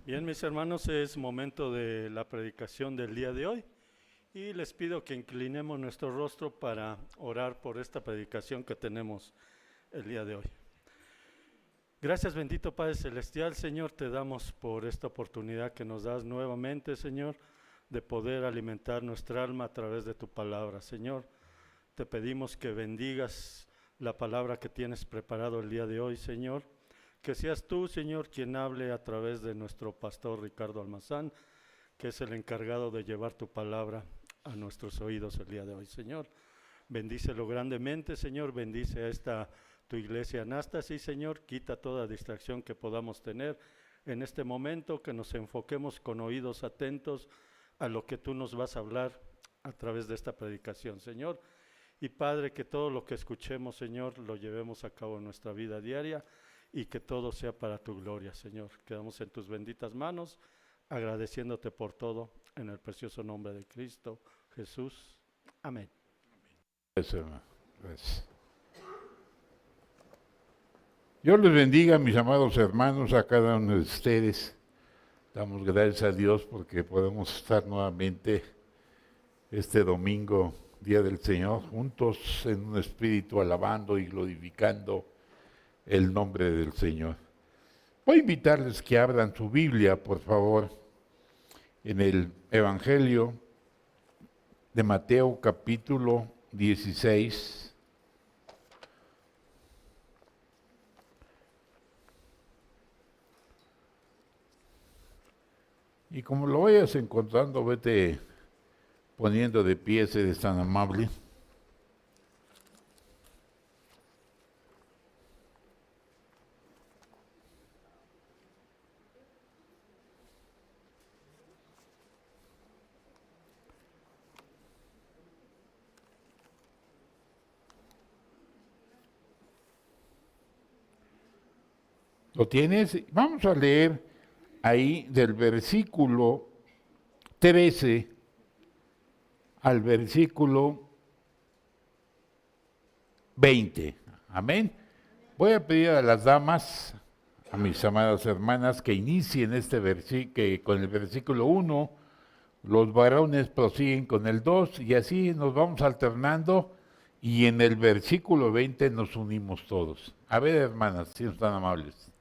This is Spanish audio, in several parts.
Bien, mis hermanos, es momento de la predicación del día de hoy y les pido que inclinemos nuestro rostro para orar por esta predicación que tenemos el día de hoy. Gracias, bendito Padre Celestial, Señor, te damos por esta oportunidad que nos das nuevamente, Señor, de poder alimentar nuestra alma a través de tu palabra. Señor, te pedimos que bendigas la palabra que tienes preparado el día de hoy, Señor. Que seas tú, Señor, quien hable a través de nuestro pastor Ricardo Almazán, que es el encargado de llevar tu palabra a nuestros oídos el día de hoy, Señor. Bendícelo grandemente, Señor, bendice a esta tu iglesia Anástasis, Señor, quita toda distracción que podamos tener en este momento, que nos enfoquemos con oídos atentos a lo que tú nos vas a hablar a través de esta predicación, Señor. Y Padre, que todo lo que escuchemos, Señor, lo llevemos a cabo en nuestra vida diaria, y que todo sea para tu gloria, Señor. Quedamos en tus benditas manos, agradeciéndote por todo, en el precioso nombre de Cristo Jesús. Amén. Gracias. Dios les bendiga, mis amados hermanos, a cada uno de ustedes. Damos gracias a Dios porque podemos estar nuevamente este domingo, Día del Señor, juntos en un espíritu alabando y glorificando el nombre del Señor. Voy a invitarles que abran su Biblia, por favor, en el Evangelio de Mateo capítulo 16. Y como lo vayas encontrando, vete poniendo de pie, si eres tan amable. ¿Lo tienes? Vamos a leer ahí del versículo 13 al versículo 20. Amén. Voy a pedir a las damas, a mis amadas hermanas, que inicien este versículo con el versículo 1, los varones prosiguen con el 2 y así nos vamos alternando y en el versículo 20 nos unimos todos. A ver, hermanas, si están amables.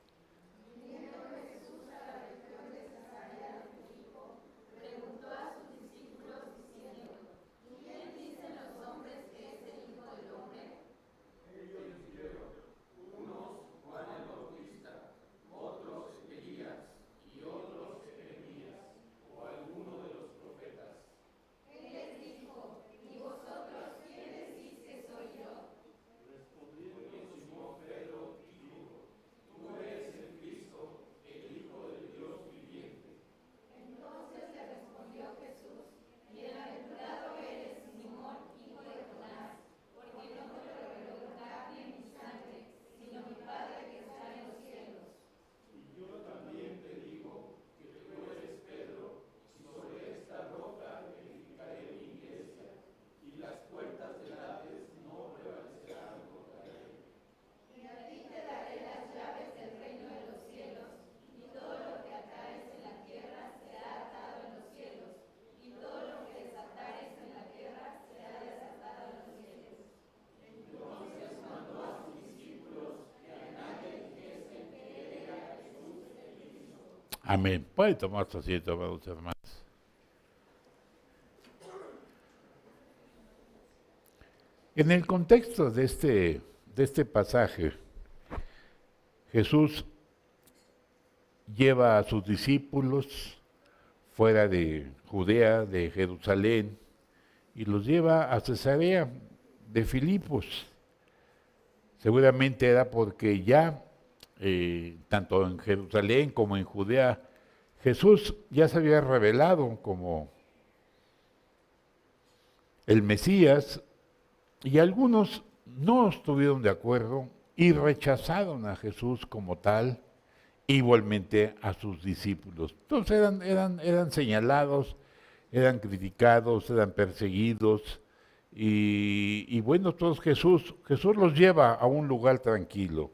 Amén. Puede tomar su asiento, amados hermanos. En el contexto de este pasaje, Jesús lleva a sus discípulos fuera de Judea, de Jerusalén, y los lleva a Cesarea de Filipos. Seguramente era porque ya tanto en Jerusalén como en Judea, Jesús ya se había revelado como el Mesías y algunos no estuvieron de acuerdo y rechazaron a Jesús como tal, igualmente a sus discípulos. Entonces eran señalados, eran criticados, eran perseguidos y bueno, todos Jesús los lleva a un lugar tranquilo.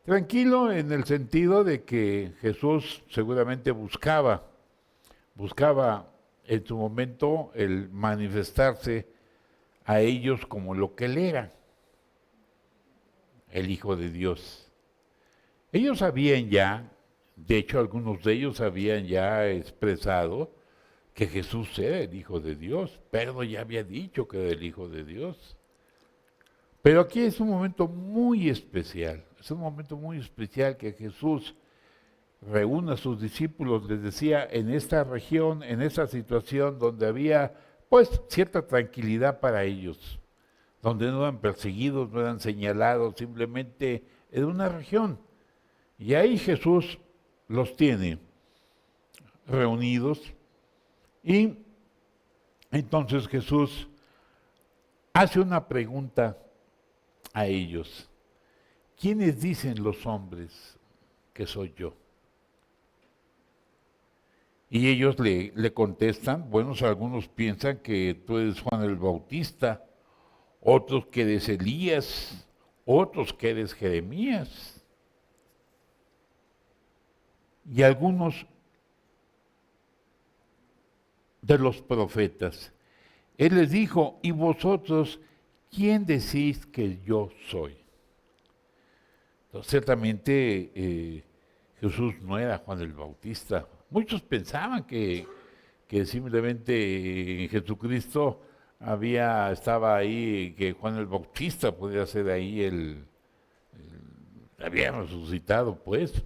Tranquilo en el sentido de que Jesús seguramente buscaba en su momento el manifestarse a ellos como lo que él era, el Hijo de Dios. Ellos sabían ya, de hecho algunos de ellos habían ya expresado que Jesús era el Hijo de Dios. Pedro ya había dicho que era el Hijo de Dios. Pero aquí es un momento muy especial, es un momento muy especial que Jesús reúne a sus discípulos, les decía, en esta región, en esta situación donde había pues cierta tranquilidad para ellos, donde no eran perseguidos, no eran señalados, simplemente era una región. Y ahí Jesús los tiene reunidos y entonces Jesús hace una pregunta a ellos. ¿Quiénes dicen los hombres que soy yo? Y ellos le contestan, bueno, algunos piensan que tú eres Juan el Bautista, otros que eres Elías, otros que eres Jeremías. Y algunos de los profetas. Él les dijo, ¿y vosotros quién decís que yo soy? Entonces, ciertamente Jesús no era Juan el Bautista. Muchos pensaban que simplemente en Jesucristo estaba ahí, que Juan el Bautista podía ser ahí había resucitado, pues.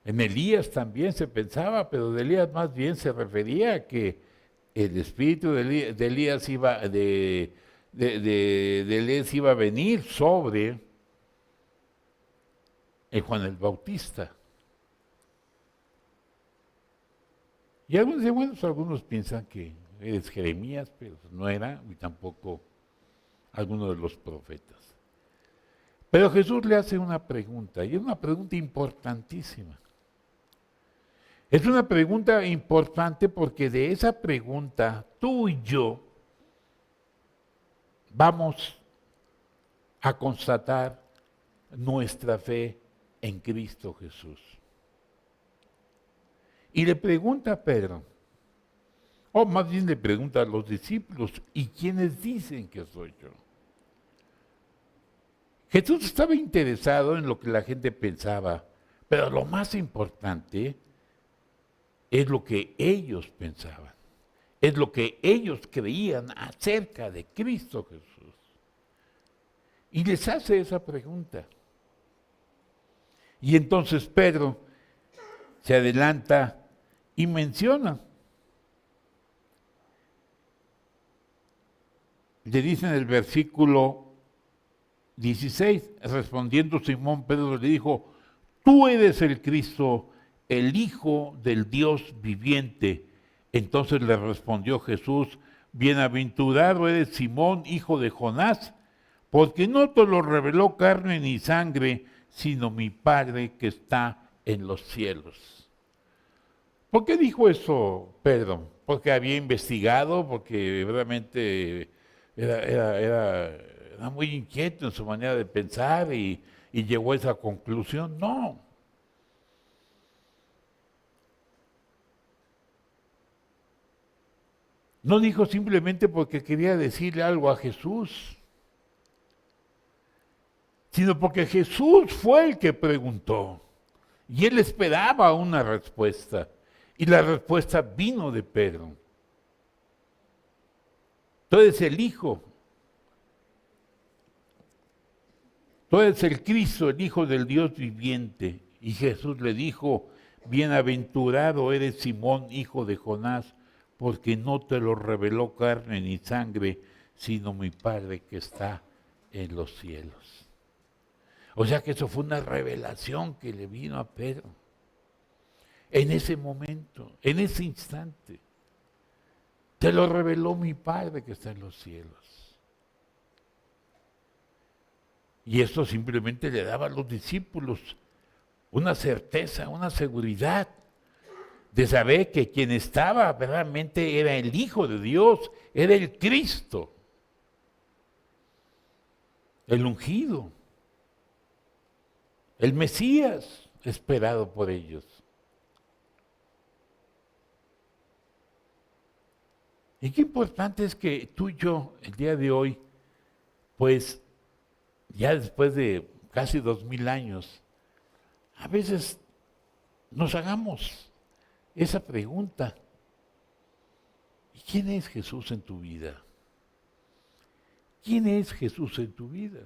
En Elías también se pensaba, pero de Elías más bien se refería a que el espíritu de Elías de Elías iba a venir sobre Juan el Bautista. Y algunos piensan que es Jeremías, pero no era, y tampoco alguno de los profetas. Pero Jesús le hace una pregunta, y es una pregunta importantísima. Es una pregunta importante porque de esa pregunta tú y yo vamos a constatar nuestra fe en Cristo Jesús. Y le pregunta a Pedro, o más bien le pregunta a los discípulos, ¿y quiénes dicen que soy yo? Jesús estaba interesado en lo que la gente pensaba, pero lo más importante es lo que ellos pensaban, es lo que ellos creían acerca de Cristo Jesús. Y les hace esa pregunta. Y entonces Pedro se adelanta y menciona. Le dice en el versículo 16, respondiendo Simón Pedro le dijo, tú eres el Cristo, el Hijo del Dios viviente. Entonces le respondió Jesús, bienaventurado eres Simón, hijo de Jonás, porque no te lo reveló carne ni sangre, sino mi Padre que está en los cielos. ¿Por qué dijo eso Pedro? Porque había investigado, porque realmente era muy inquieto en su manera de pensar y llegó a esa conclusión. No. No dijo simplemente porque quería decirle algo a Jesús, sino porque Jesús fue el que preguntó y él esperaba una respuesta y la respuesta vino de Pedro. Tú eres el Hijo, tú eres el Cristo, el Hijo del Dios viviente. Y Jesús le dijo, bienaventurado eres Simón, hijo de Jonás, porque no te lo reveló carne ni sangre, sino mi Padre que está en los cielos. O sea que eso fue una revelación que le vino a Pedro. En ese momento, en ese instante, te lo reveló mi Padre que está en los cielos. Y esto simplemente le daba a los discípulos una certeza, una seguridad de saber que quien estaba verdaderamente era el Hijo de Dios, era el Cristo, el ungido. el Mesías esperado por ellos. Y qué importante es que tú y yo, el día de hoy, pues ya después de casi 2000 años, a veces nos hagamos esa pregunta. ¿Y quién es Jesús en tu vida? ¿Quién es Jesús en tu vida?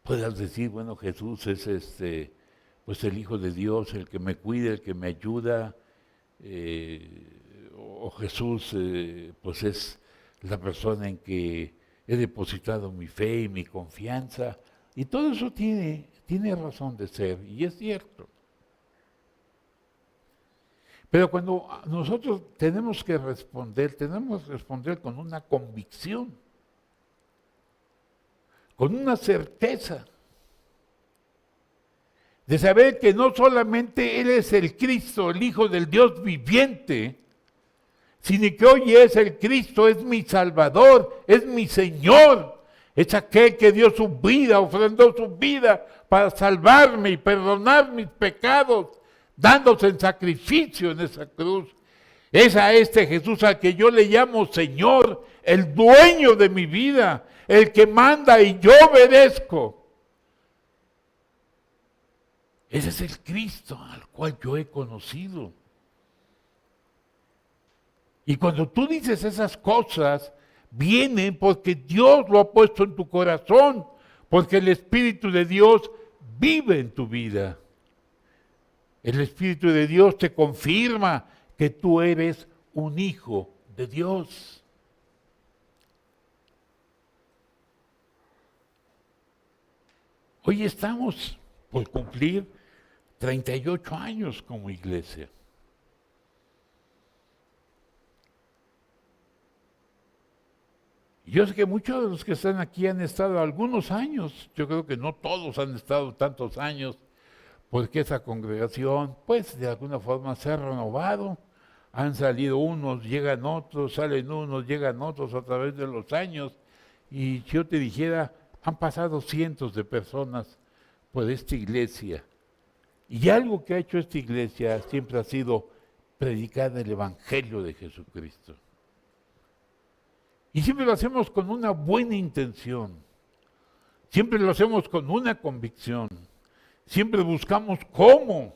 Puedas decir, bueno, Jesús es pues el Hijo de Dios, el que me cuida, el que me ayuda, o Jesús pues es la persona en que he depositado mi fe y mi confianza, y todo eso tiene razón de ser, y es cierto. Pero cuando nosotros tenemos que responder con una convicción, con una certeza, de saber que no solamente Él es el Cristo, el Hijo del Dios viviente, sino que hoy es el Cristo, es mi Salvador, es mi Señor, es aquel que dio su vida, ofrendó su vida para salvarme y perdonar mis pecados, dándose en sacrificio en esa cruz. Es a este Jesús al que yo le llamo Señor, el dueño de mi vida, el que manda y yo obedezco. Ese es el Cristo al cual yo he conocido. Y cuando tú dices esas cosas, vienen porque Dios lo ha puesto en tu corazón, porque el Espíritu de Dios vive en tu vida. El Espíritu de Dios te confirma que tú eres un hijo de Dios. Hoy estamos por cumplir 38 años como iglesia. Yo sé que muchos de los que están aquí han estado algunos años, yo creo que no todos han estado tantos años, porque esa congregación, pues de alguna forma se ha renovado, han salido unos, llegan otros, salen unos, llegan otros a través de los años, y si yo te dijera, han pasado cientos de personas por esta iglesia, y algo que ha hecho esta iglesia siempre ha sido predicar el Evangelio de Jesucristo. Y siempre lo hacemos con una buena intención, siempre lo hacemos con una convicción, siempre buscamos cómo,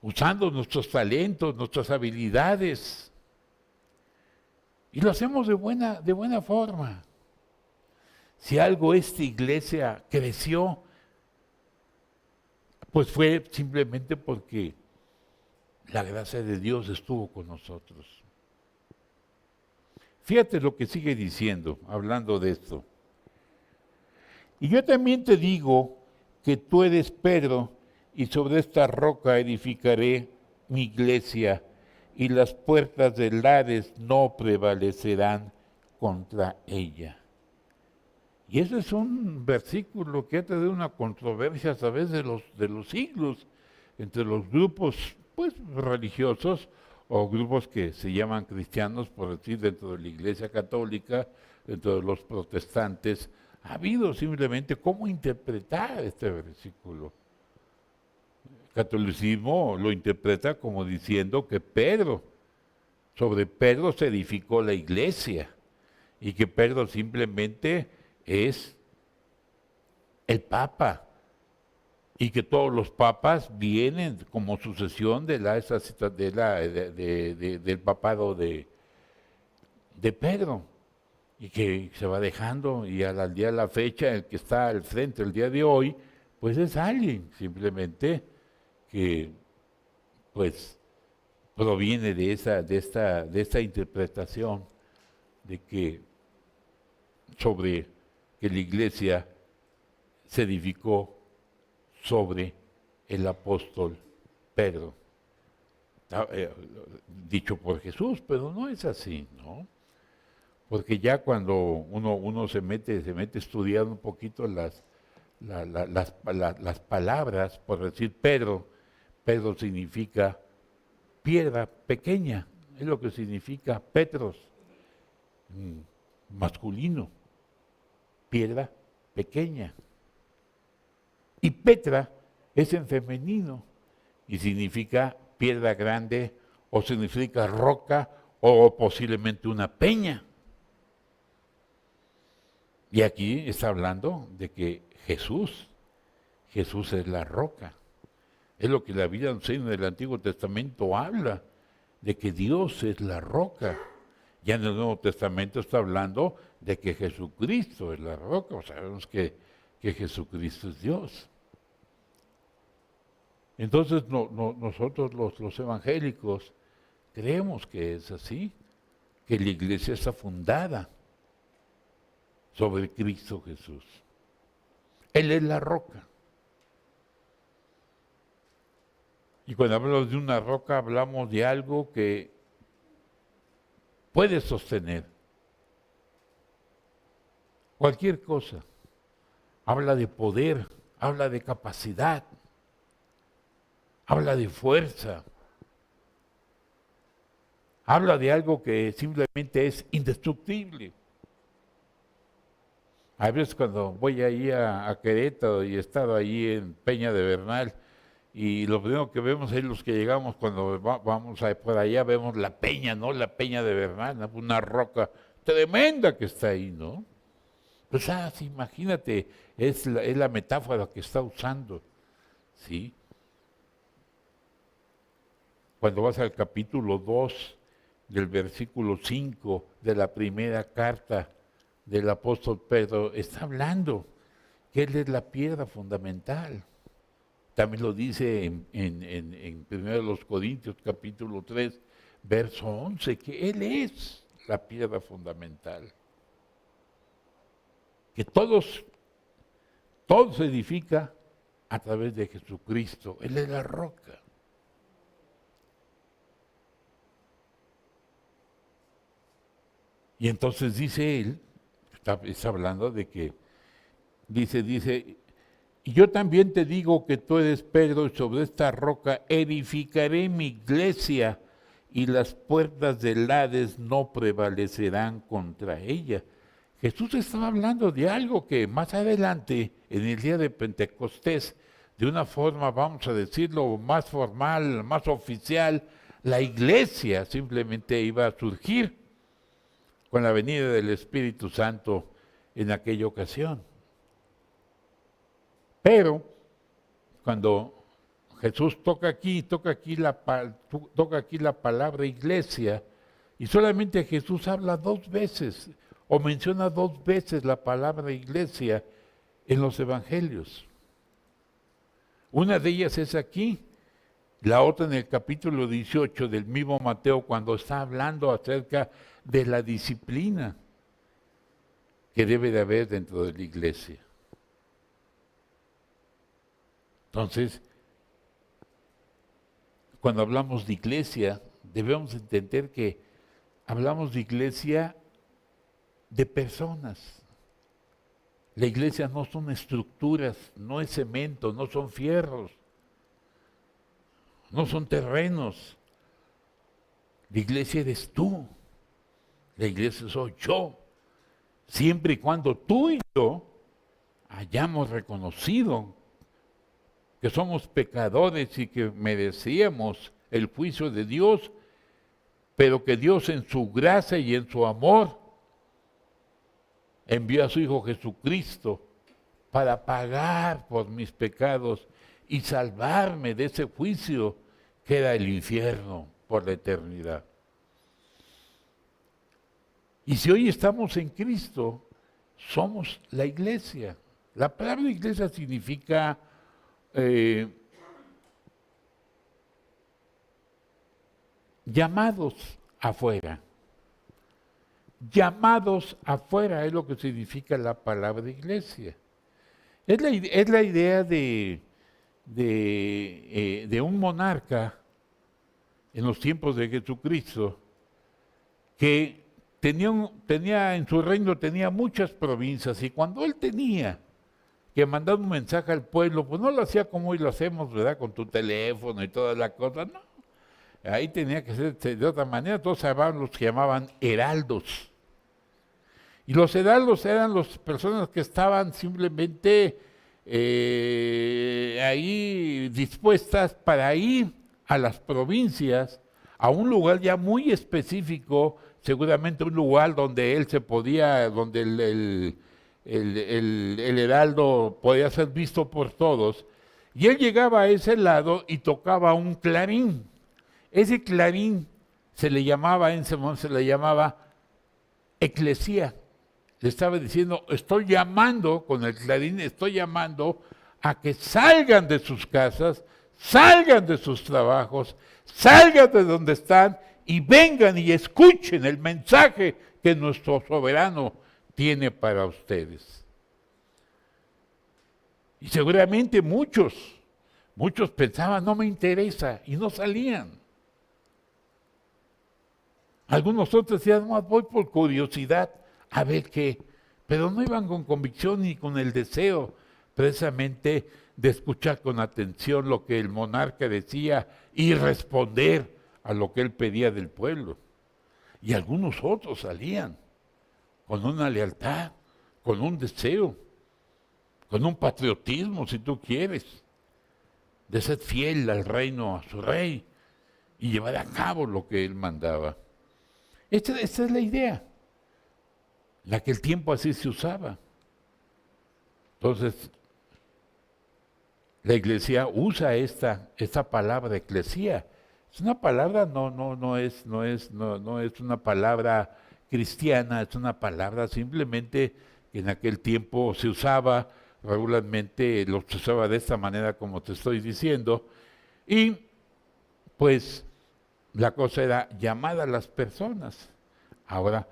usando nuestros talentos, nuestras habilidades, y lo hacemos de buena forma. Si algo esta iglesia creció, pues fue simplemente porque la gracia de Dios estuvo con nosotros. Fíjate lo que sigue diciendo, hablando de esto. Y yo también te digo que tú eres Pedro, y sobre esta roca edificaré mi iglesia, y las puertas del Hades no prevalecerán contra ella. Y ese es un versículo que ha tenido una controversia a través de los siglos entre los grupos pues religiosos o grupos que se llaman cristianos, por decir, dentro de la Iglesia Católica, dentro de los protestantes. Ha habido simplemente cómo interpretar este versículo. El catolicismo lo interpreta como diciendo que sobre Pedro se edificó la iglesia y que Pedro simplemente es el Papa y que todos los papas vienen como sucesión del papado de Pedro, y que se va dejando, y al día de la fecha el que está al frente el día de hoy, pues es alguien simplemente que pues proviene de esta interpretación de que la iglesia se edificó sobre el apóstol Pedro, dicho por Jesús, pero no es así, ¿no? Porque ya cuando uno se mete estudiando un poquito las palabras, por decir Pedro significa piedra pequeña, es lo que significa Petros, masculino. piedra pequeña. Y Petra es en femenino y significa piedra grande o significa roca o posiblemente una peña. Y aquí está hablando de que Jesús es la roca. Es lo que la Biblia enseña en el Antiguo Testamento, habla de que Dios es la roca. Ya en el Nuevo Testamento está hablando de que Jesucristo es la roca. O sabemos que Jesucristo es Dios. Entonces nosotros los evangélicos creemos que es así, que la iglesia está fundada sobre Cristo Jesús. Él es la roca. Y cuando hablamos de una roca, hablamos de algo que puede sostener cualquier cosa. Habla de poder, habla de capacidad, habla de fuerza, habla de algo que simplemente es indestructible. A veces cuando voy ahí a Querétaro y he estado ahí en Peña de Bernal, y lo primero que vemos es los que llegamos cuando vamos por allá, vemos la peña, ¿no? La Peña de Bernal, ¿no? Una roca tremenda que está ahí, ¿no? Pues sí, imagínate, es la metáfora que está usando, ¿sí? Cuando vas al capítulo 2 del versículo 5 de la primera carta del apóstol Pedro, está hablando que él es la piedra fundamental. También lo dice en 1 Corintios capítulo 3, verso 11, que él es la piedra fundamental. Que todo se edifica a través de Jesucristo. Él es la roca. Y entonces dice él, está hablando de que, dice, y yo también te digo que tú eres Pedro, y sobre esta roca edificaré mi iglesia, y las puertas del Hades no prevalecerán contra ella. Jesús estaba hablando de algo que más adelante, en el día de Pentecostés, de una forma, vamos a decirlo, más formal, más oficial, la iglesia simplemente iba a surgir con la venida del Espíritu Santo en aquella ocasión. Pero cuando Jesús toca aquí la palabra iglesia, y solamente Jesús habla 2 veces, o menciona 2 veces la palabra iglesia en los evangelios. Una de ellas es aquí, la otra en el capítulo 18 del mismo Mateo, cuando está hablando acerca de la disciplina que debe de haber dentro de la iglesia. Entonces, cuando hablamos de iglesia, debemos entender que hablamos de iglesia de personas. La iglesia no son estructuras, no es cemento, no son fierros, no son terrenos. La iglesia eres tú, la iglesia soy yo. Siempre y cuando tú y yo hayamos reconocido que somos pecadores y que merecíamos el juicio de Dios, pero que Dios en su gracia y en su amor envió a su Hijo Jesucristo para pagar por mis pecados y salvarme de ese juicio que era el infierno por la eternidad. Y si hoy estamos en Cristo, somos la iglesia. La palabra iglesia significa llamados afuera. Llamados afuera es lo que significa la palabra iglesia. Es la idea de un monarca en los tiempos de Jesucristo que tenía en su reino tenía muchas provincias, y cuando él tenía que mandar un mensaje al pueblo, pues no lo hacía como hoy lo hacemos, ¿verdad? Con tu teléfono y toda la cosa, no. Ahí tenía que ser de otra manera. Todos los que llamaban heraldos. Y los heraldos eran las personas que estaban simplemente ahí dispuestas para ir a las provincias, a un lugar ya muy específico, seguramente un lugar donde él se podía, donde el heraldo podía ser visto por todos. Y él llegaba a ese lado y tocaba un clarín. Ese clarín se le llamaba, en ese momento se le llamaba eclesía. Le estaba diciendo, estoy llamando, con el clarín estoy llamando a que salgan de sus casas, salgan de sus trabajos, salgan de donde están y vengan y escuchen el mensaje que nuestro soberano tiene para ustedes. Y seguramente muchos pensaban, no me interesa, y no salían. Algunos otros decían, no, voy por curiosidad a ver qué, pero no iban con convicción ni con el deseo precisamente de escuchar con atención lo que el monarca decía y responder a lo que él pedía del pueblo. Y algunos otros salían con una lealtad, con un deseo, con un patriotismo, si tú quieres, de ser fiel al reino, a su rey, y llevar a cabo lo que él mandaba. Esta es la idea, en aquel tiempo así se usaba. Entonces, la iglesia usa esta palabra eclesía. Es una palabra, no es una palabra cristiana, es una palabra simplemente que en aquel tiempo se usaba regularmente, lo se usaba de esta manera como te estoy diciendo, y pues la cosa era llamar a las personas. Ahora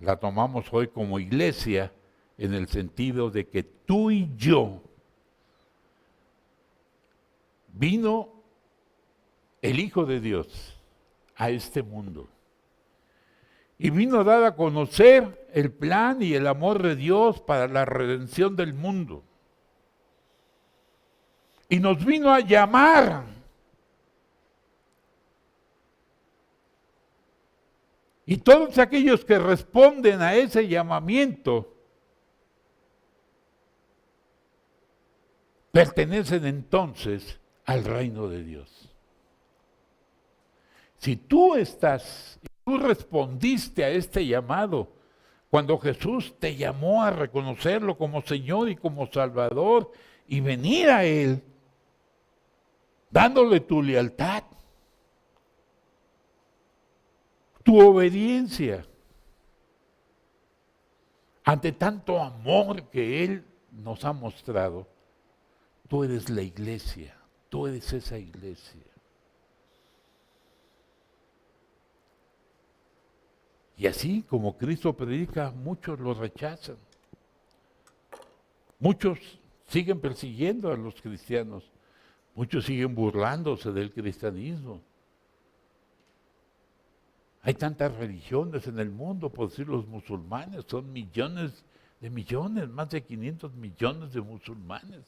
la tomamos hoy como iglesia en el sentido de que tú y yo vino el Hijo de Dios a este mundo y vino a dar a conocer el plan y el amor de Dios para la redención del mundo. Y nos vino a llamar. Y todos aquellos que responden a ese llamamiento pertenecen entonces al reino de Dios. Si tú respondiste a este llamado, cuando Jesús te llamó a reconocerlo como Señor y como Salvador y venir a Él, dándole tu lealtad, tu obediencia, ante tanto amor que Él nos ha mostrado, tú eres la iglesia, tú eres esa iglesia. Y así como Cristo predica, muchos lo rechazan. Muchos siguen persiguiendo a los cristianos. Muchos siguen burlándose del cristianismo. Hay tantas religiones en el mundo, por decir los musulmanes, son millones de millones, más de 500 millones de musulmanes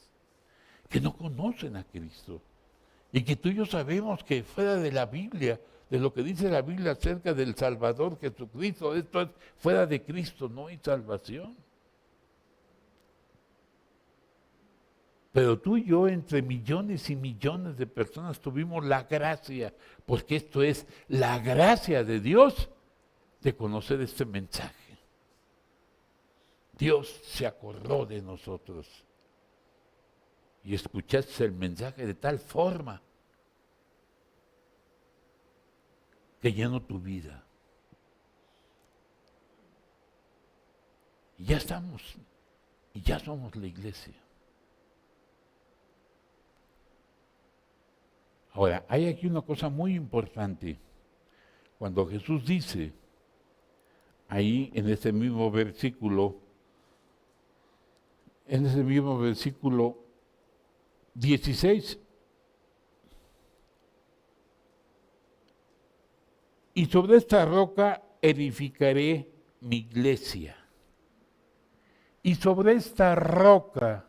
que no conocen a Cristo. Y que tú y yo sabemos que fuera de la Biblia, de lo que dice la Biblia acerca del Salvador Jesucristo, esto es, fuera de Cristo no hay salvación. Pero tú y yo, entre millones y millones de personas, tuvimos la gracia, porque esto es la gracia de Dios, de conocer este mensaje. Dios se acordó de nosotros y escuchaste el mensaje de tal forma que llenó tu vida. Y ya estamos, y ya somos la iglesia. Ahora, hay aquí una cosa muy importante. Cuando Jesús dice, ahí en ese mismo versículo 16, y sobre esta roca edificaré mi iglesia. Y sobre esta roca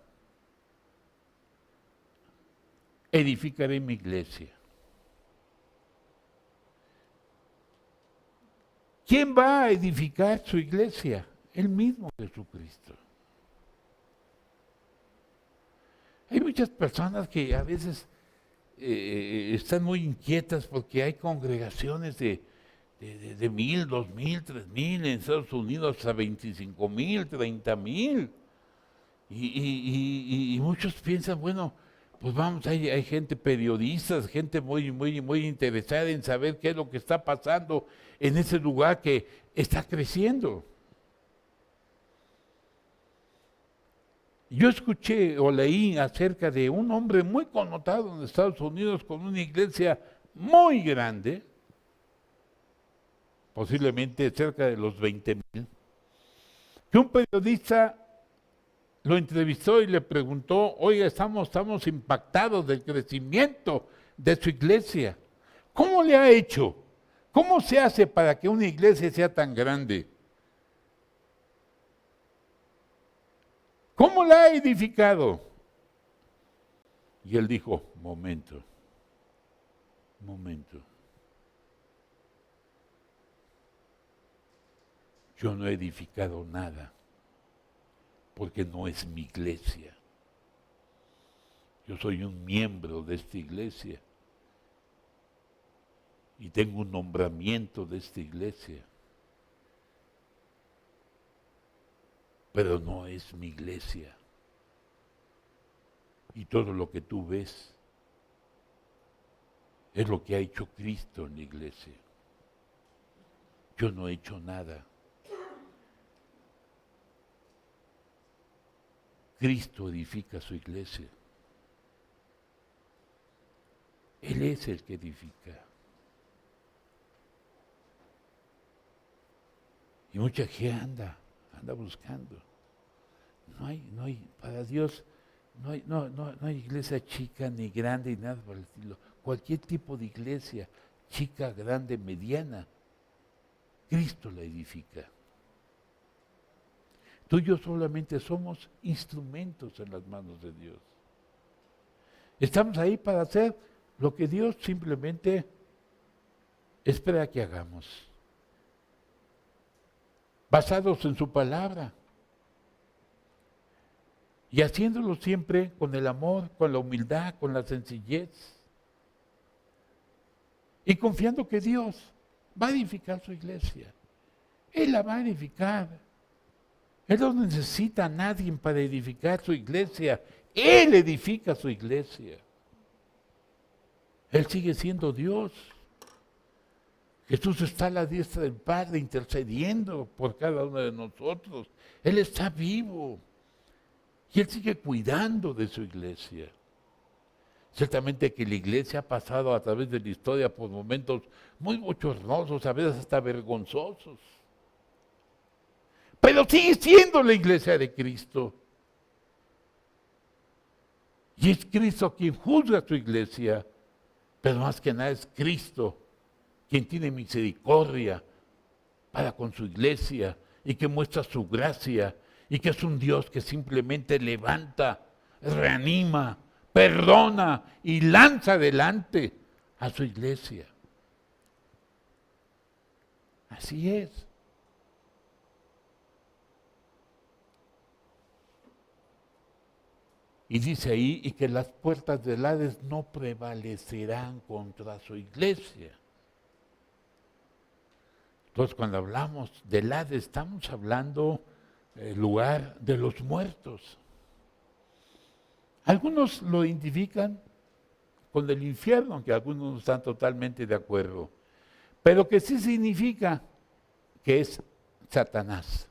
edificaré mi iglesia. ¿Quién va a edificar su iglesia? el mismo Jesucristo. Hay muchas personas que a veces están muy inquietas porque hay congregaciones de 1,000, 2,000, 3,000, en Estados Unidos hasta 25,000, 30,000. Y muchos piensan, bueno, pues vamos, hay gente, periodistas, gente muy interesada en saber qué es lo que está pasando en ese lugar que está creciendo. Yo escuché o leí acerca de un hombre muy connotado en Estados Unidos con una iglesia muy grande, posiblemente cerca de los 20,000, que un periodista lo entrevistó y le preguntó, oiga, estamos impactados del crecimiento de su iglesia. ¿Cómo le ha hecho? ¿Cómo se hace para que una iglesia sea tan grande? ¿Cómo la ha edificado? Y él dijo, momento. Yo no he edificado nada, porque no es mi iglesia. Yo soy un miembro de esta iglesia y tengo un nombramiento de esta iglesia, pero no es mi iglesia. Y todo lo que tú ves es lo que ha hecho Cristo en la iglesia. Yo no he hecho nada. Cristo edifica su iglesia. Él es el que edifica. Y mucha gente anda buscando. No hay, para Dios, no hay iglesia chica ni grande ni nada por el estilo. Cualquier tipo de iglesia, chica, grande, mediana, Cristo la edifica. Tú y yo solamente somos instrumentos en las manos de Dios. Estamos ahí para hacer lo que Dios simplemente espera que hagamos. Basados en su palabra. Y haciéndolo siempre con el amor, con la humildad, con la sencillez. Y confiando que Dios va a edificar su iglesia. Él la va a edificar. Él no necesita a nadie para edificar su iglesia. Él edifica su iglesia. Él sigue siendo Dios. Jesús está a la diestra del Padre intercediendo por cada uno de nosotros. Él está vivo. Y Él sigue cuidando de su iglesia. Ciertamente que la iglesia ha pasado a través de la historia por momentos muy bochornosos, a veces hasta vergonzosos. Pero sigue siendo la iglesia de Cristo. Y es Cristo quien juzga a su iglesia, pero más que nada es Cristo quien tiene misericordia para con su iglesia y que muestra su gracia y que es un Dios que simplemente levanta, reanima, perdona y lanza adelante a su iglesia. Así es. Y dice ahí, y que las puertas del Hades no prevalecerán contra su iglesia. Entonces, cuando hablamos del Hades, estamos hablando del lugar de los muertos. Algunos lo identifican con el infierno, aunque algunos no están totalmente de acuerdo. Pero que sí significa que es Satanás.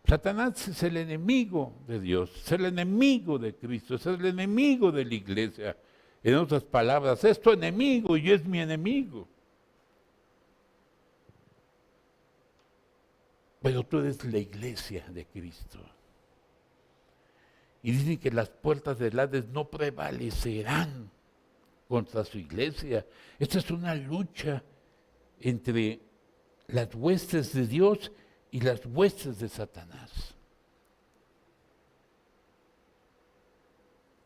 Satanás es el enemigo de Dios, es el enemigo de Cristo, es el enemigo de la iglesia. En otras palabras, es tu enemigo y es mi enemigo. Pero tú eres la iglesia de Cristo. Y dice que las puertas del Hades no prevalecerán contra su iglesia. Esta es una lucha entre las huestes de Dios y las huestes de Satanás.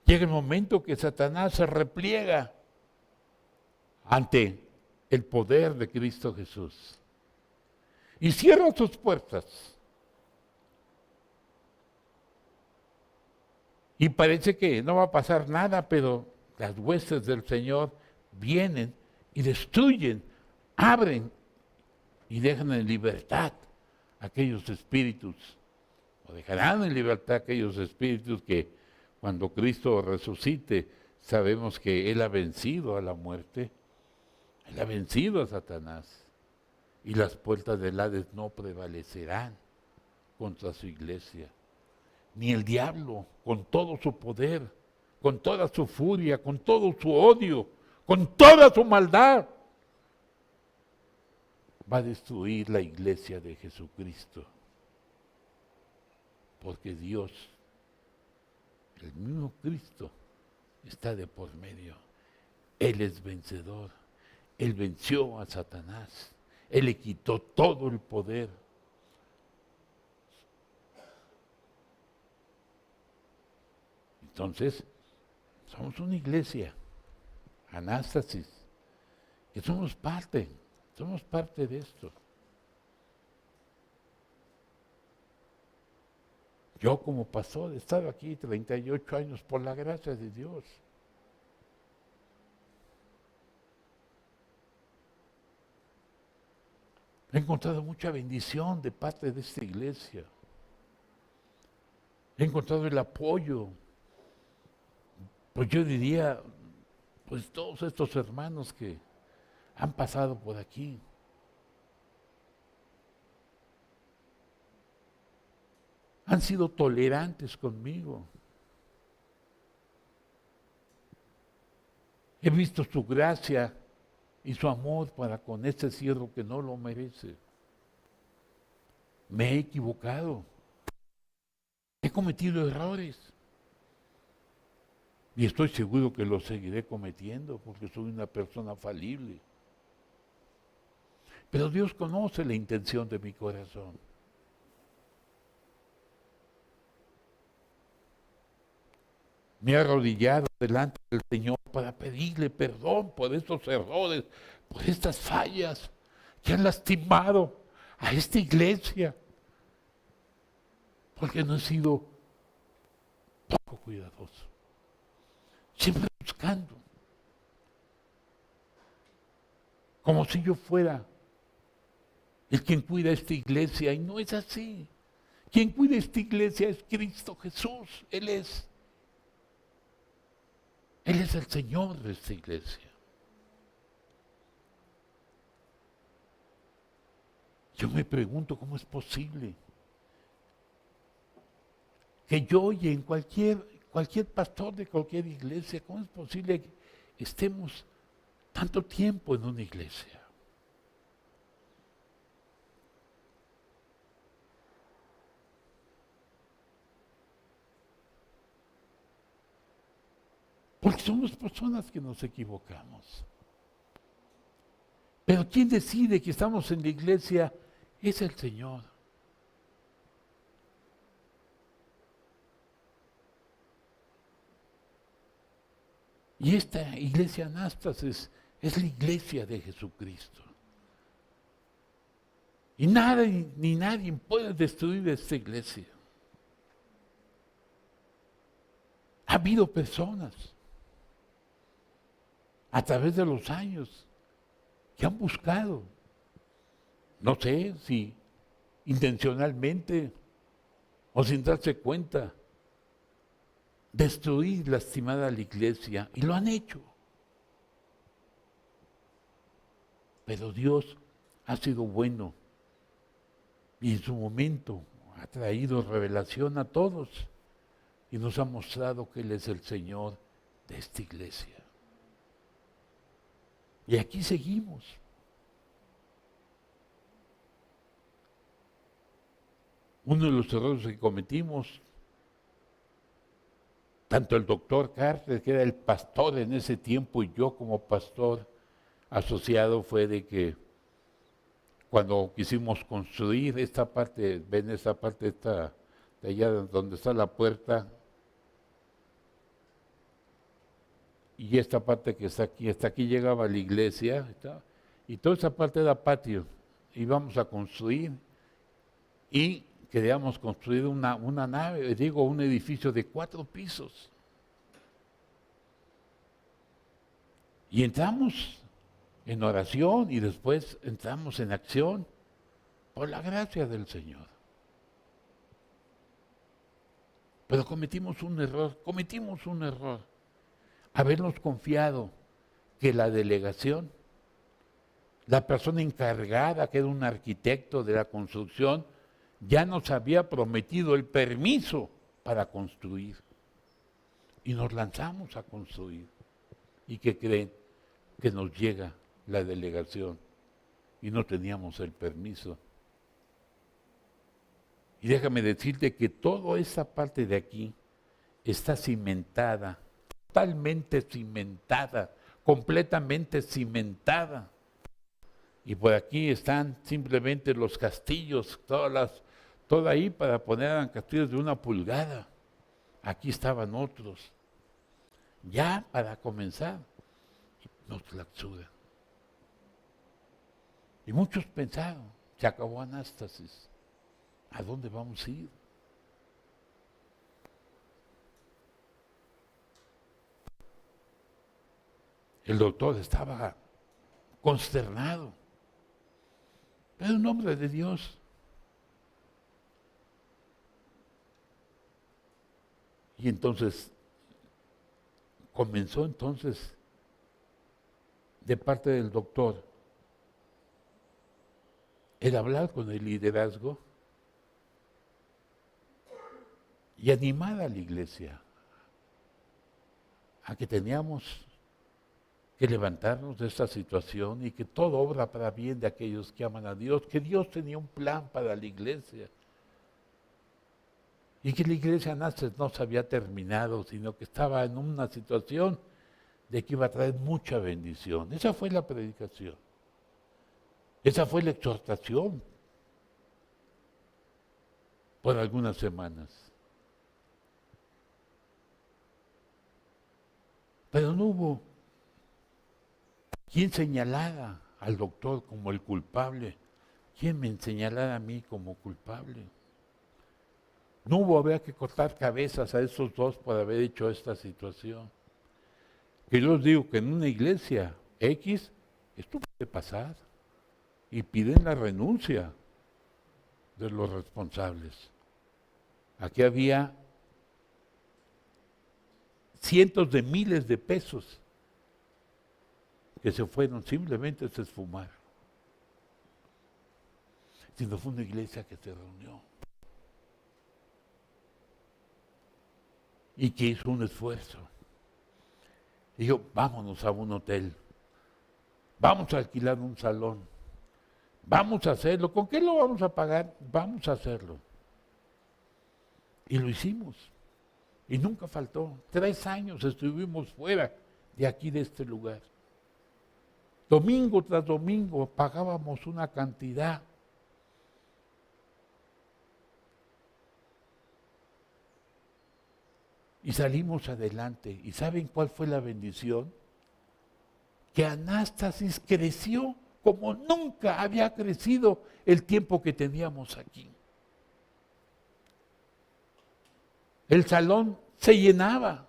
Llega el momento que Satanás se repliega ante el poder de Cristo Jesús y cierra sus puertas Y parece que no va a pasar nada, pero las huestes del Señor vienen y destruyen, abren y dejan en libertad aquellos espíritus, o dejarán en libertad aquellos espíritus que cuando Cristo resucite, sabemos que Él ha vencido a la muerte, Él ha vencido a Satanás, y las puertas del Hades no prevalecerán contra su iglesia. Ni el diablo, con todo su poder, con toda su furia, con todo su odio, con toda su maldad, va a destruir la iglesia de Jesucristo. Porque Dios, el mismo Cristo, está de por medio. Él es vencedor. Él venció a Satanás. Él le quitó todo el poder. Entonces, somos una iglesia, Anástasis, que somos parte de esto. Yo como pastor he estado aquí 38 años por la gracia de Dios. He encontrado mucha bendición de parte de esta iglesia. He encontrado el apoyo. Pues yo diría, pues todos estos hermanos que han pasado por aquí. Han sido tolerantes conmigo. He visto su gracia y su amor para con este siervo que no lo merece. Me he equivocado. He cometido errores. Y estoy seguro que lo seguiré cometiendo porque soy una persona falible. Pero Dios conoce la intención de mi corazón. Me he arrodillado delante del Señor para pedirle perdón por estos errores, por estas fallas que han lastimado a esta iglesia, porque no he sido poco cuidadoso, siempre buscando, como si yo fuera el quien cuida esta iglesia, y no es así. Quien cuida esta iglesia es Cristo Jesús, Él es el Señor de esta iglesia. Yo me pregunto cómo es posible que yo y en cualquier pastor de cualquier iglesia, cómo es posible que estemos tanto tiempo en una iglesia. Porque somos personas que nos equivocamos. Pero quien decide que estamos en la iglesia es el Señor. Y esta iglesia Anástasis es la iglesia de Jesucristo. Y nada ni nadie puede destruir esta iglesia. Ha habido personas a través de los años que han buscado, no sé si intencionalmente o sin darse cuenta, destruir, lastimar a la iglesia, y lo han hecho. Pero Dios ha sido bueno y en su momento ha traído revelación a todos y nos ha mostrado que Él es el Señor de esta iglesia. Y aquí seguimos. Uno de los errores que cometimos, tanto el doctor Carter, que era el pastor en ese tiempo, y yo como pastor asociado, fue de que cuando quisimos construir esta parte, ven esta parte de allá donde está la puerta, y esta parte que está aquí, hasta aquí llegaba la iglesia, y toda esa parte era patio, íbamos a construir, y queríamos construir una nave, un edificio de 4 pisos. Y entramos en oración y después entramos en acción por la gracia del Señor. Pero cometimos un error, habernos confiado que la delegación, la persona encargada, que era un arquitecto de la construcción, ya nos había prometido el permiso para construir. Y nos lanzamos a construir. ¿Y qué creen? Que nos llega la delegación y no teníamos el permiso. Y déjame decirte que toda esta parte de aquí está cimentada, totalmente cimentada, completamente cimentada. Y por aquí están simplemente los castillos, todo ahí para poner castillos de 1 pulgada. Aquí estaban otros. Ya para comenzar, nos clausura. Y muchos pensaron, se acabó Anástasis. ¿A dónde vamos a ir? El doctor estaba consternado. Pero en nombre de Dios. Y entonces, comenzó de parte del doctor el hablar con el liderazgo y animar a la iglesia a que teníamos que levantarnos de esta situación y que todo obra para bien de aquellos que aman a Dios, que Dios tenía un plan para la iglesia y que la iglesia no se había terminado, sino que estaba en una situación de que iba a traer mucha bendición. Esa fue la predicación, esa fue la exhortación por algunas semanas. Pero no hubo quien señalara al doctor como el culpable, quien me señalara a mí como culpable. No hubo, había que cortar cabezas a esos dos por haber hecho esta situación. Que yo les digo que en una iglesia X, esto puede pasar y piden la renuncia de los responsables. Aquí había cientos de miles de pesos que se fueron, simplemente se esfumaron. Sino fue una iglesia que se reunió y que hizo un esfuerzo. Dijo, vámonos a un hotel, vamos a alquilar un salón, vamos a hacerlo. ¿Con qué lo vamos a pagar? Vamos a hacerlo. Y lo hicimos. Y nunca faltó. 3 años estuvimos fuera de aquí, de este lugar. Domingo tras domingo pagábamos una cantidad. Y salimos adelante. ¿Y saben cuál fue la bendición? Que Anástasis creció como nunca había crecido el tiempo que teníamos aquí. El salón se llenaba.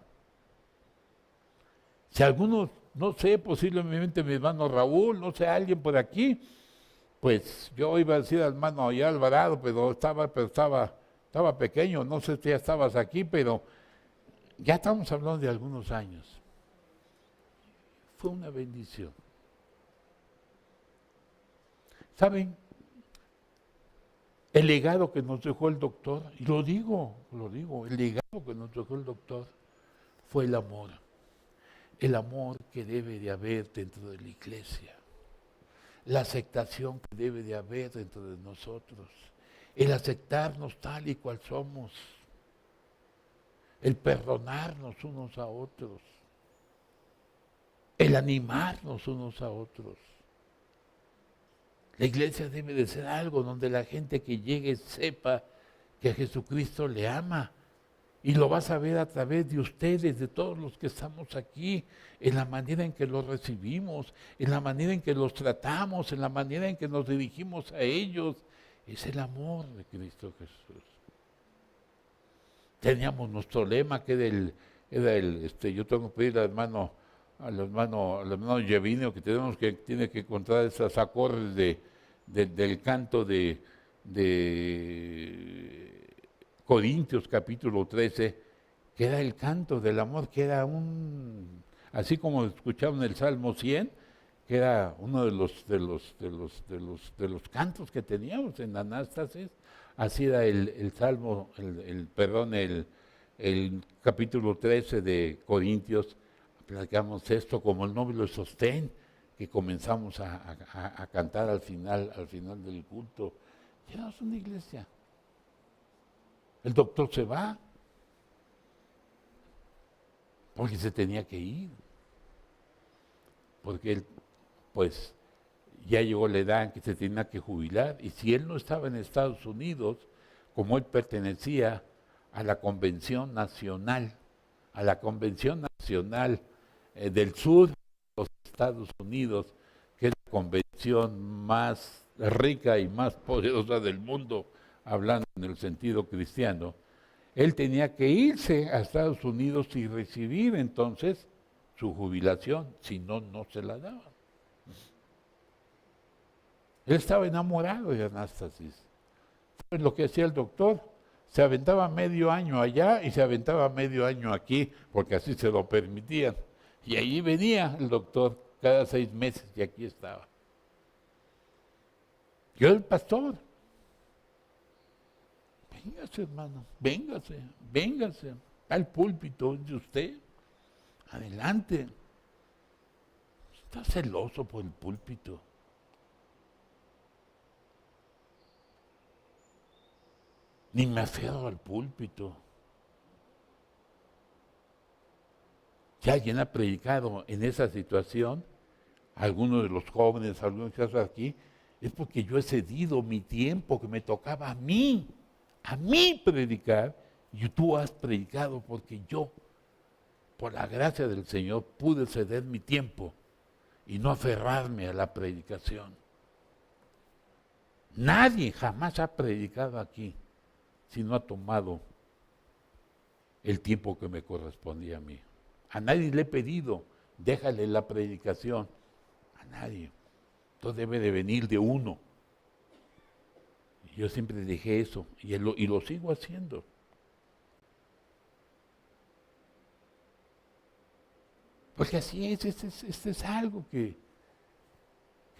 Si algunos, no sé, posiblemente mi hermano Raúl, no sé, alguien por aquí, pues yo iba a decir al hermano allá Alvarado, pero estaba pequeño, no sé si ya estabas aquí, pero ya estamos hablando de algunos años. Fue una bendición. ¿Saben? El legado que nos dejó el doctor, y lo digo, el legado que nos dejó el doctor fue el amor que debe de haber dentro de la iglesia, la aceptación que debe de haber dentro de nosotros, el aceptarnos tal y cual somos, el perdonarnos unos a otros, el animarnos unos a otros. La iglesia debe de ser algo donde la gente que llegue sepa que Jesucristo le ama. Y lo vas a ver a través de ustedes, de todos los que estamos aquí, en la manera en que los recibimos, en la manera en que los tratamos, en la manera en que nos dirigimos a ellos, Es el amor de Cristo Jesús. Teníamos nuestro lema que yo tengo que pedir al hermano Yevinio que tiene que encontrar esos acordes del canto de Corintios capítulo 13, que era el canto del amor, que era así como escuchaban el Salmo 100, que era uno de los cantos que teníamos en Anástasis. Así era el Salmo, el capítulo 13 de Corintios. Platicamos esto como el nóvilo sostén que comenzamos a cantar al final del culto. Ya no es una iglesia. El doctor se va porque se tenía que ir, porque él, pues, ya llegó la edad en que se tenía que jubilar, y si él no estaba en Estados Unidos, como él pertenecía a la Convención Nacional, del sur de los Estados Unidos, que es la convención más rica y más poderosa del mundo, hablando en el sentido cristiano, él tenía que irse a Estados Unidos y recibir entonces su jubilación, si no, no se la daban. Él estaba enamorado de Anástasis. ¿Sabes lo que hacía el doctor? Se aventaba medio año allá y se aventaba medio año aquí, porque así se lo permitían. Y ahí venía el doctor cada 6 meses y aquí estaba. Yo el pastor. Véngase, hermano, véngase al púlpito de usted. Adelante. Está celoso por el púlpito. Ni me aferro al púlpito. Si alguien ha predicado en esa situación, algunos de los jóvenes, algunos casos aquí, es porque yo he cedido mi tiempo que me tocaba a mí predicar, y tú has predicado porque yo, por la gracia del Señor, pude ceder mi tiempo y no aferrarme a la predicación. Nadie jamás ha predicado aquí si no ha tomado el tiempo que me correspondía a mí. A nadie le he pedido, déjale la predicación. A nadie. Todo debe de venir de uno. Yo siempre dije eso y lo sigo haciendo. Porque así es, este es algo que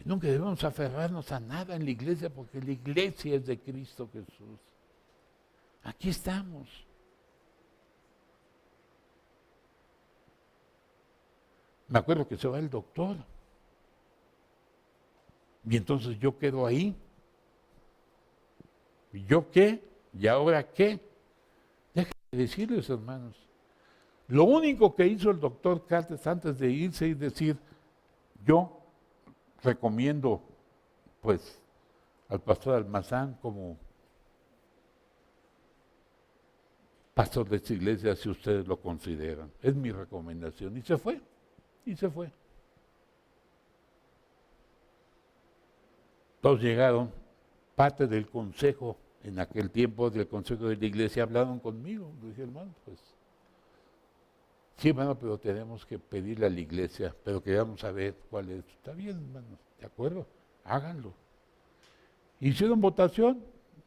nunca debemos aferrarnos a nada en la iglesia, porque la iglesia es de Cristo Jesús. Aquí estamos. Me acuerdo que se va el doctor. Y entonces yo quedo ahí. ¿Y yo qué? ¿Y ahora qué? Déjenme decirles, hermanos. Lo único que hizo el doctor Cartes antes de irse es decir, yo recomiendo, pues, al pastor Almazán como pastor de esta iglesia, si ustedes lo consideran. Es mi recomendación. Y se fue. Todos llegaron, parte del consejo, en aquel tiempo del consejo de la iglesia, hablaron conmigo. Dije, hermano, pues, sí, hermano, pero tenemos que pedirle a la iglesia, pero queríamos saber cuál es. Está bien, hermano, ¿de acuerdo? Háganlo. ¿Hicieron votación?